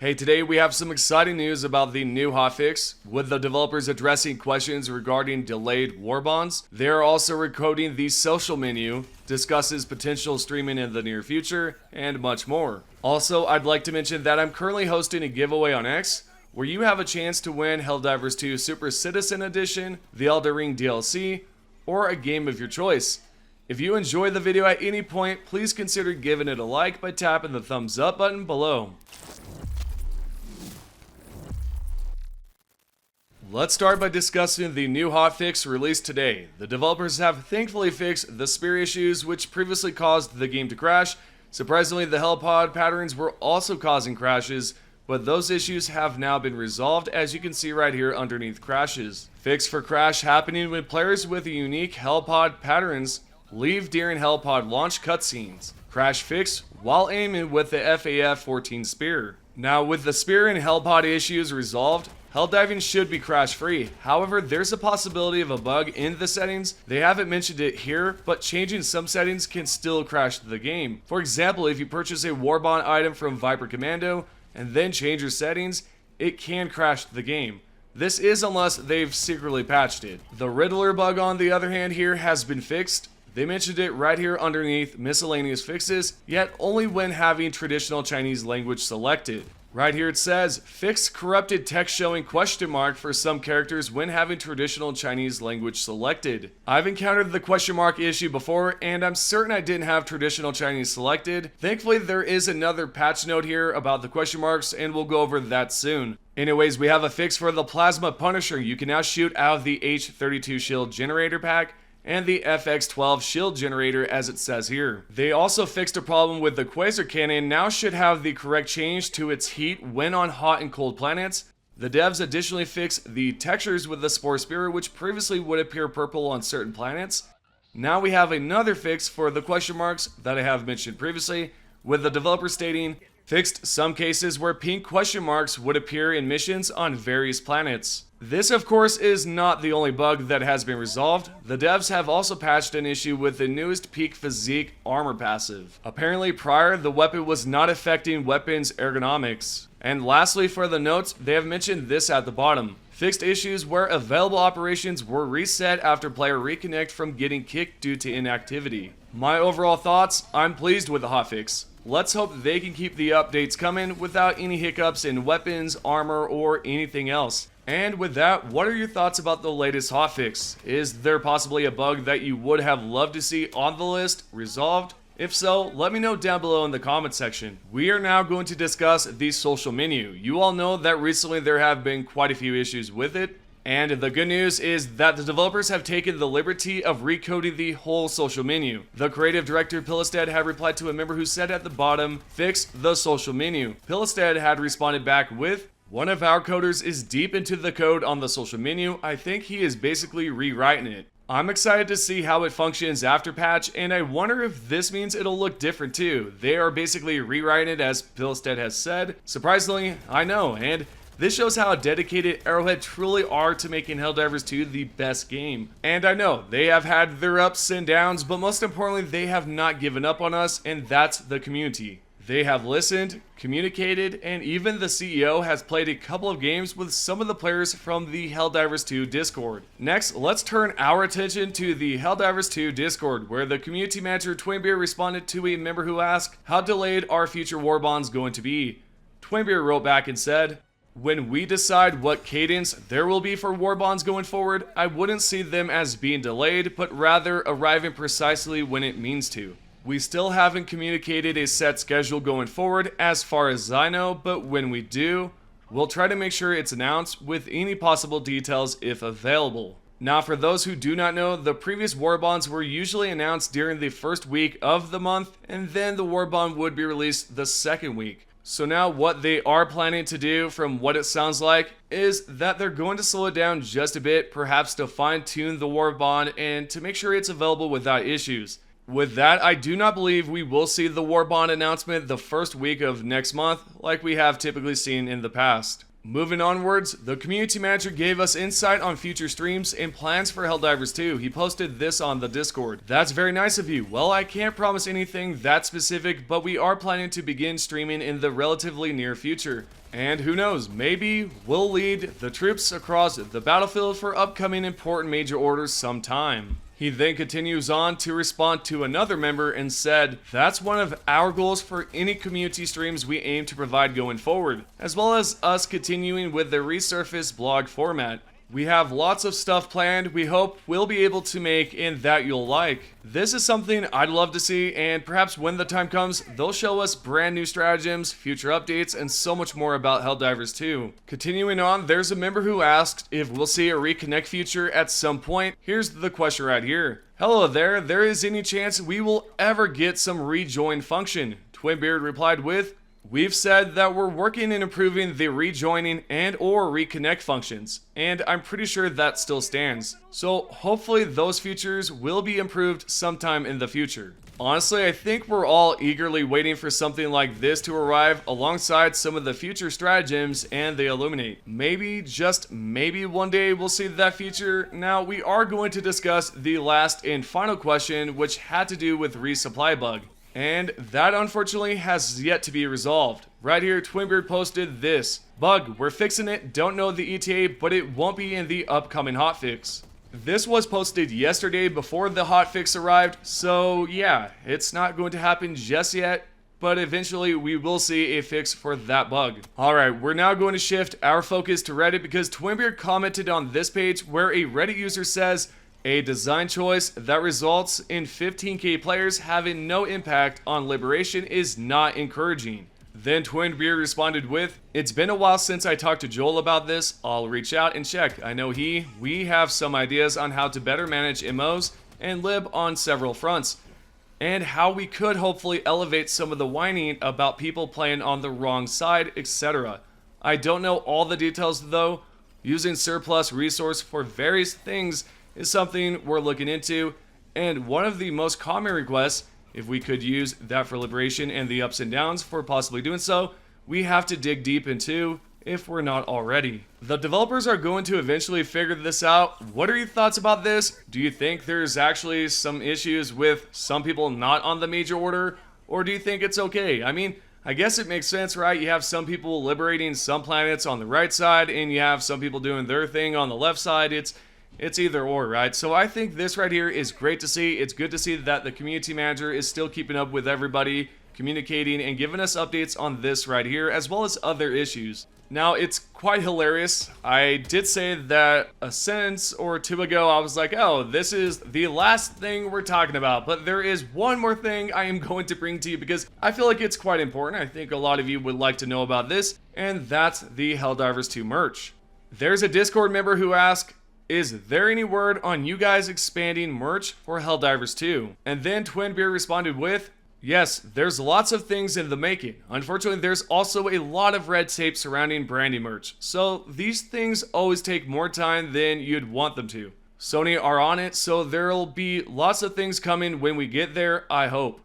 Hey, today we have some exciting news about the new hotfix, with the developers addressing questions regarding delayed warbonds. They are also recoding the social menu, discusses potential streaming in the near future, and much more. Also, I'd like to mention that I'm currently hosting a giveaway on X, where you have a chance to win Helldivers 2 Super Citizen Edition, the Elden Ring DLC, or a game of your choice. If you enjoyed the video at any point, please consider giving it a like by tapping the thumbs up button below. Let's start by discussing the new hotfix released today. The developers have thankfully fixed the spear issues which previously caused the game to crash. Surprisingly, the hellpod patterns were also causing crashes, but those issues have now been resolved, as you can see right here underneath crashes. Fix for crash happening when players with unique hellpod patterns leave during hellpod launch cutscenes. Crash fix while aiming with the FAF-14 spear. Now, with the spear and hellpod issues resolved, Helldiving should be crash free. However, there's a possibility of a bug in the settings. They haven't mentioned it here, but changing some settings can still crash the game. For example, if you purchase a Warbond item from Viper Commando and then change your settings, it can crash the game. This is unless they've secretly patched it. The Riddler bug, on the other hand, here has been fixed. They mentioned it right here underneath miscellaneous fixes, yet only when having traditional Chinese language selected. Right here it says, fix corrupted text showing question mark for some characters when having traditional Chinese language selected. I've encountered the question mark issue before, and I'm certain I didn't have traditional Chinese selected. Thankfully, there is another patch note here about the question marks, and we'll go over that soon. Anyways, we have a fix for the Plasma Punisher. You can now shoot out of the H32 shield generator pack and the FX12 shield generator, as it says here. They also fixed a problem with the Quasar Cannon, now should have the correct change to its heat when on hot and cold planets. The devs additionally fixed the textures with the Spore Spear, which previously would appear purple on certain planets. Now we have another fix for the question marks that I have mentioned previously, with the developer stating, fixed some cases where pink question marks would appear in missions on various planets. This, of course, is not the only bug that has been resolved. The devs have also patched an issue with the newest Peak Physique armor passive. Apparently prior, the weapon was not affecting weapons ergonomics. And lastly, for the notes, they have mentioned this at the bottom. Fixed issues where available operations were reset after player reconnect from getting kicked due to inactivity. My overall thoughts, I'm pleased with the hotfix. Let's hope they can keep the updates coming without any hiccups in weapons, armor, or anything else. And with that, what are your thoughts about the latest hotfix? Is there possibly a bug that you would have loved to see on the list resolved? If so, let me know down below in the comment section. We are now going to discuss the social menu. You all know that recently there have been quite a few issues with it. And the good news is that the developers have taken the liberty of recoding the whole social menu. The creative director Pilistad had replied to a member who said at the bottom, fix the social menu. Pilistad had responded back with, one of our coders is deep into the code on the social menu. I think he is basically rewriting it. I'm excited to see how it functions after patch, and I wonder if this means it'll look different too. They are basically rewriting it as Pilistad has said. Surprisingly, I know, and this shows how dedicated Arrowhead truly are to making Helldivers 2 the best game. And I know, they have had their ups and downs, but most importantly, they have not given up on us, and that's the community. They have listened, communicated, and even the CEO has played a couple of games with some of the players from the Helldivers 2 Discord. Next, let's turn our attention to the Helldivers 2 Discord, where the community manager Twinbeer responded to a member who asked, how delayed are future warbonds going to be? Twinbeer wrote back and said, when we decide what cadence there will be for warbonds going forward, I wouldn't see them as being delayed, but rather arriving precisely when it means to. We still haven't communicated a set schedule going forward as far as I know, but when we do, we'll try to make sure it's announced with any possible details if available. Now, for those who do not know, the previous warbonds were usually announced during the first week of the month, and then the warbond would be released the second week. So now what they are planning to do, from what it sounds like, is that they're going to slow it down just a bit, perhaps to fine-tune the warbond and to make sure it's available without issues. With that, I do not believe we will see the Warbond announcement the first week of next month, like we have typically seen in the past. Moving onwards, the community manager gave us insight on future streams and plans for Helldivers 2. He posted this on the Discord. That's very nice of you. Well, I can't promise anything that specific, but we are planning to begin streaming in the relatively near future. And who knows, maybe we'll lead the troops across the battlefield for upcoming important major orders sometime. He then continues on to respond to another member and said, that's one of our goals for any community streams we aim to provide going forward, as well as us continuing with the resurface blog format. We have lots of stuff planned we hope we'll be able to make and that you'll like. This is something I'd love to see, and perhaps when the time comes, they'll show us brand new stratagems, future updates, and so much more about Helldivers 2. Continuing on, there's a member who asked if we'll see a Reconnect feature at some point. Here's the question right here. Hello there is any chance we will ever get some rejoin function? Twinbeard replied with, we've said that we're working in improving the rejoining and or reconnect functions, and I'm pretty sure that still stands. So hopefully those features will be improved sometime in the future. Honestly, I think we're all eagerly waiting for something like this to arrive alongside some of the future stratagems and the Illuminate. Maybe, just maybe one day we'll see that feature. Now, we are going to discuss the last and final question, which had to do with resupply bug. And that unfortunately has yet to be resolved. Right here, Twinbeard posted this. Bug, we're fixing it, don't know the ETA, but it won't be in the upcoming hotfix. This was posted yesterday before the hotfix arrived, so yeah, it's not going to happen just yet, but eventually we will see a fix for that bug. Alright, we're now going to shift our focus to Reddit because Twinbeard commented on this page where a Reddit user says, a design choice that results in 15k players having no impact on Liberation is not encouraging. Then Twinbeard responded with, it's been a while since I talked to Joel about this, I'll reach out and check. I know we have some ideas on how to better manage MOs and lib on several fronts, and how we could hopefully elevate some of the whining about people playing on the wrong side, etc. I don't know all the details though. Using surplus resource for various things is something we're looking into, and one of the most common requests, if we could use that for Liberation and the ups and downs for possibly doing so, we have to dig deep into if we're not already. The developers are going to eventually figure this out. What are your thoughts about this? Do you think there's actually some issues with some people not on the major order, or do you think it's okay? I mean, I guess it makes sense, right? You have some people liberating some planets on the right side, and you have some people doing their thing on the left side. It's either or, right? So I think this right here is great to see. It's good to see that the community manager is still keeping up with everybody, communicating, and giving us updates on this right here, as well as other issues. Now, it's quite hilarious. I did say that a sentence or two ago, I was like, oh, this is the last thing we're talking about. But there is one more thing I am going to bring to you because I feel like it's quite important. I think a lot of you would like to know about this, and that's the Helldivers 2 merch. There's a Discord member who asked, is there any word on you guys expanding merch for Helldivers 2? And then Twinbeard responded with, yes, there's lots of things in the making. Unfortunately, there's also a lot of red tape surrounding branding merch. So these things always take more time than you'd want them to. Sony are on it, so there'll be lots of things coming when we get there, I hope.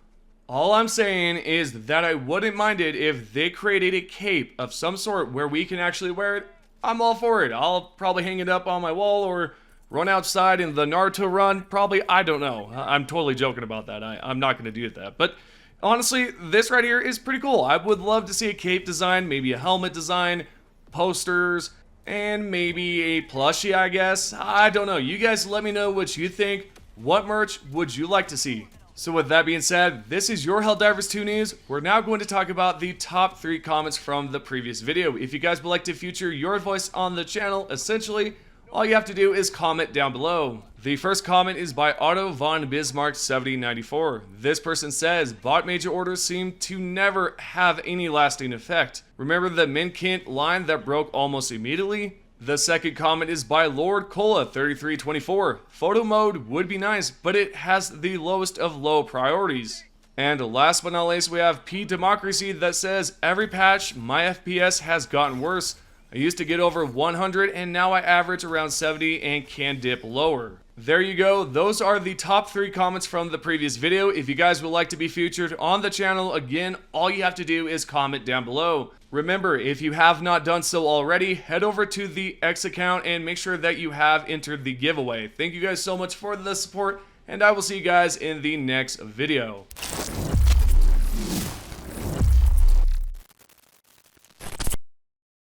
All I'm saying is that I wouldn't mind it if they created a cape of some sort where we can actually wear it. I'm all for it. I'll probably hang it up on my wall or run outside in the Naruto run. Probably, I don't know. I'm totally joking about that. I'm not going to do that. But honestly, this right here is pretty cool. I would love to see a cape design, maybe a helmet design, posters, and maybe a plushie, I guess. I don't know. You guys let me know what you think. What merch would you like to see? So with that being said, this is your Helldivers 2 news. We're now going to talk about the top 3 comments from the previous video. If you guys would like to feature your voice on the channel, essentially, all you have to do is comment down below. The first comment is by Otto von Bismarck 7094. This person says, bot major orders seem to never have any lasting effect. Remember the Minkint line that broke almost immediately? The second comment is by Lord Cola 3324. Photo mode would be nice, but it has the lowest of low priorities. And last but not least, we have P Democracy that says, every patch, my FPS has gotten worse. I used to get over 100 and now I average around 70 and can dip lower. There you go. Those are the top 3 comments from the previous video. If you guys would like to be featured on the channel, again, all you have to do is comment down below. Remember, if you have not done so already, head over to the X account and make sure that you have entered the giveaway. Thank you guys so much for the support, and I will see you guys in the next video.